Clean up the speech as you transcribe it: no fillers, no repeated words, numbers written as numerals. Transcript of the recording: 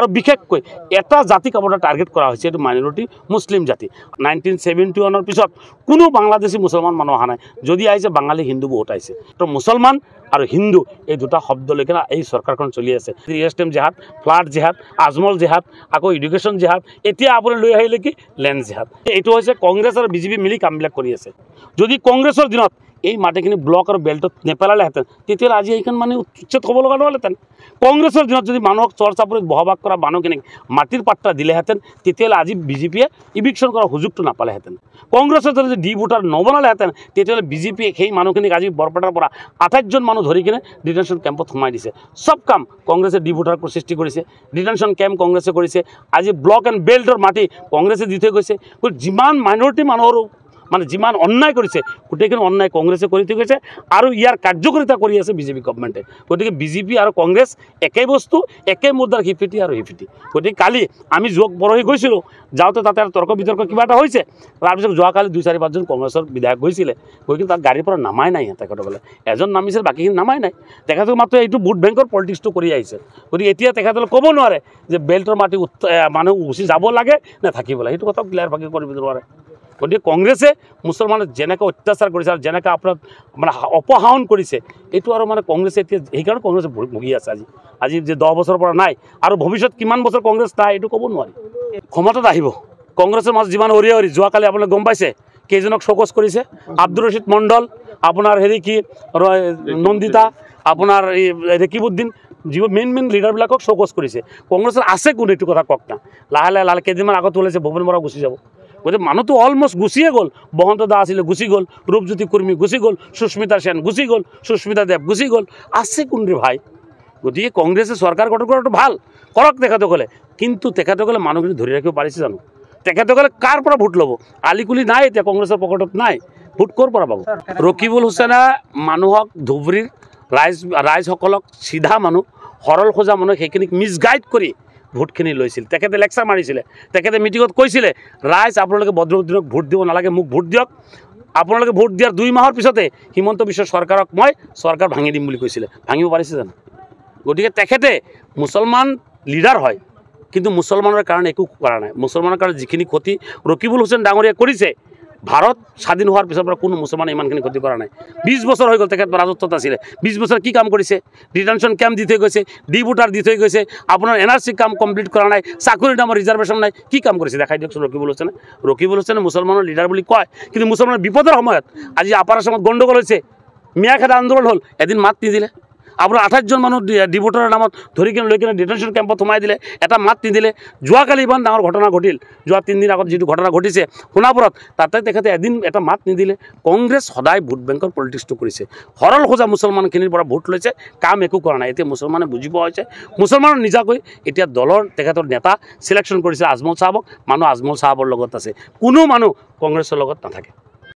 আৰু বিশেষকৈ এটা জাতিক আপোনাৰ টাৰ্গেট কৰা হৈছে, এইটো মাইনৰিটি মুছলিম জাতি। 1971 পিছত কোনো বাংলাদেশী মুছলমান মানুহ অহা নাই, যদি আহিছে বাঙালী হিন্দু বহুত আহিছে। তো মুছলমান আৰু হিন্দু এই দুটা শব্দ লৈ কিনে এই চৰকাৰখন চলি আছে। ইষ্টেম জেহাদ, ফ্লাড জেহাদ, আজমল জেহাদ, আকৌ এডুকেশ্যন জেহাদ, এতিয়া আপুনি লৈ আহিলে কি লেণ্ড জেহাদ। এইটো হৈছে কংগ্ৰেছ আৰু বিজেপি মিলি কামবিলাক কৰি আছে। যদি কংগ্ৰেছৰ দিনত এই মাটিখিনি ব্লক আৰু বেল্টত নেপেলালেহেঁতেন তেতিয়াহ'লে আজি এইখন মানে উচ্ছেদ হ'ব লগা নহ'লেহেঁতেন। কংগ্ৰেছৰ দিনত যদি মানুহক চৰ চাপৰিত বসবাস কৰা মানুহখিনিক মাটিৰ পাট্টা দিলেহেঁতেন তেতিয়াহ'লে আজি বিজেপিয়ে ইভিকশ্যন কৰাৰ সুযোগটো নাপালেহেঁতেন। কংগ্ৰেছৰ যদি ডি ভোটাৰ নবনালেহেঁতেন তেতিয়াহ'লে বিজেপিয়ে সেই মানুহখিনিক আজি বৰপেটাৰ পৰা 28 জন মানুহ ধৰি কিনে ডিটেনশ্যন কেম্পত সোমাই দিছে। চব কাম কংগ্ৰেছে ডি ভোটাৰ সৃষ্টি কৰিছে, ডিটেনশ্যন কেম্প কংগ্ৰেছে কৰিছে। আজি ব্লক এণ্ড বেল্টৰ মাটি কংগ্ৰেছে দি থৈ গৈছে। যিমান মাইনৰিটি মানুহৰো মানে যিমান অন্যায় কৰিছে গোটেইখিনি অন্যায় কংগ্ৰেছে কৰি থৈ গৈছে আৰু ইয়াৰ কাৰ্যকাৰিতা কৰি আছে বিজেপি গভৰ্ণমেণ্টে। গতিকে বিজেপি আৰু কংগ্ৰেছ একেই বস্তু, একে মুদ্ৰাৰ সিফিটি আৰু সিফিটি। গতিকে কালি আমি পৰহি গৈছিলোঁ, যাওঁতে তাতে তৰ্ক বিতৰ্ক কিবা এটা হৈছে। তাৰপিছত যোৱাকালি 2-4-5 জন কংগ্ৰেছৰ বিধায়ক গৈছিলে, গৈ কিন্তু তাত গাড়ীৰ পৰা নামাই নাই। তেখেতসকলে এজন নামিছিল, বাকীখিনি নামাই নাই। তেখেতসকলে মাত্ৰ এইটো ভোট বেংকৰ পলিটিক্সটো কৰি আহিছে। গতিকে এতিয়া তেখেতসকলে ক'ব নোৱাৰে যে বেল্টৰ মাটি মানুহ গুচি যাব লাগে নে থাকিব লাগে, সেইটো কথাও ক্লিয়াৰ ভাগে কৰিব নোৱাৰে। গতিকে কংগ্ৰেছে মুছলমানে যেনেকৈ অত্যাচাৰ কৰিছে আৰু যেনেকৈ আপোনাৰ মানে অপহৰণ কৰিছে, এইটো আৰু মানে কংগ্ৰেছে এতিয়া সেইকাৰণে কংগ্ৰেছে ভুগি আছে। আজি যে 10 বছৰৰ পৰা নাই আৰু ভৱিষ্যত কিমান বছৰ কংগ্ৰেছ নাই এইটো ক'ব নোৱাৰি। ক্ষমতাত আহিব কংগ্ৰেছৰ মাজত যিমান অৰি যোৱাকালি আপোনালোকে গম পাইছে কেইজনক শোকজ কৰিছে। আব্দুল ৰছিদ মণ্ডল, আপোনাৰ কি নন্দিতা, আপোনাৰ এই ৰেকিবুদ্দিন, যিবোৰ মেইন লিডাৰবিলাকক শোকজ কৰিছে। কংগ্ৰেছৰ আছে কোন এইটো কথা কওক না। লাহে লাহে কেইদিনমান আগত ওলাইছে ভূপেন বৰা গুচি যাব। গতিকে মানুহটো অলমষ্ট গুচিয়ে গ'ল। বসন্ত দা আছিলে গুচি গ'ল, ৰূপজ্যোতি কুৰ্মী গুচি গ'ল, সুস্মিতা সেন গুচি গ'ল, সুস্মিতা দেৱ গুচি গ'ল, আছে কোন ৰে ভাই। গতিকে কংগ্ৰেছে চৰকাৰ গঠন কৰাটো ভাল কৰক তেখেতসকলে, কিন্তু তেখেতসকলে মানুহখিনি ধৰি ৰাখিব পাৰিছে জানো? তেখেতসকলে কাৰ পৰা ভোট ল'ব? আলিকুলি নাই, এতিয়া কংগ্ৰেছৰ পকেটত নাই, ভোট ক'ৰ পৰা পাব? ৰকিবুল হুছেইনে মানুহক ধুবুৰীৰ ৰাইজসকলক চিধা মানুহ, সৰল সোজা মানুহ সেইখিনিক মিছগাইড কৰি ভোটখিনি লৈছিল। তেখেতে লেকচাৰ মাৰিছিলে, তেখেতে মিটিঙত কৈছিলে ৰাইজ আপোনালোকে বদৰুদ্দিনক ভোট দিব নালাগে, মোক ভোট দিয়ক। আপোনালোকে ভোট দিয়াৰ 2 মাহৰ পিছতে হিমন্ত বিশ্ব চৰকাৰক মই চৰকাৰ ভাঙি দিম বুলি কৈছিলে। ভাঙিব পাৰিছে জানো? গতিকে তেখেতে মুছলমান লিডাৰ হয়, কিন্তু মুছলমানৰ কাৰণে একো কৰা নাই। মুছলমানৰ কাৰণে যিখিনি ক্ষতি ৰকিবুল হুছেইন ডাঙৰীয়াই কৰিছে, ভাৰত স্বাধীন হোৱাৰ পিছৰ পৰা কোনো মুছলমানে ইমানখিনি ক্ষতি কৰা নাই। 20 বছৰ হৈ গ'ল তেখেত ৰাজত্বত আছিলে। 20 বছৰ কি কাম কৰিছে? ডিটেনশ্যন কেম্প দি থৈ গৈছে, ডি ভোটাৰ দি থৈ গৈছে, আপোনাৰ NRC কাম কমপ্লিট কৰা নাই, চাকৰিৰ নামৰ ৰিজাৰ্ভেশ্যন নাই, কি কাম কৰিছে দেখাই দিয়কচোন ৰকিবুল হুছেইনে। ৰকিবুল হুছেইনে মুছলমানৰ লিডাৰ বুলি কয়, কিন্তু মুছলমানৰ বিপদৰ সময়ত আজি আপাৰ আছামত গণ্ডগোল হৈছে, মিয়াখেদা আন্দোলন হ'ল, এদিন মাত নিদিলে। আপোনাৰ 28 জন মানুহ ডি ভোটাৰৰ নামত ধৰি কিনে লৈ কিনে ডিটেনশ্যন কেম্পত সোমাই দিলে, এটা মাত নিদিলে। যোৱাকালি ইমান ডাঙৰ ঘটনা ঘটিল, যোৱা 3 দিন আগত যিটো ঘটনা ঘটিছে সোণাপুৰত, তাতে তেখেতে এদিন এটা মাত নিদিলে। কংগ্ৰেছ সদায় ভোট বেংকৰ পলিটিক্সটো কৰিছে, সৰল সোজা মুছলমানখিনিৰ পৰা ভোট লৈছে, কাম একো কৰা নাই। এতিয়া মুছলমানে বুজি পোৱা হৈছে, মুছলমানৰ নিজাকৈ এতিয়া দলৰ তেখেতৰ নেতা চিলেকশ্যন কৰিছে আজমল চাহাবক। মানুহ আজমল চাহাবৰ লগত আছে, কোনো মানুহ কংগ্ৰেছৰ লগত নাথাকে।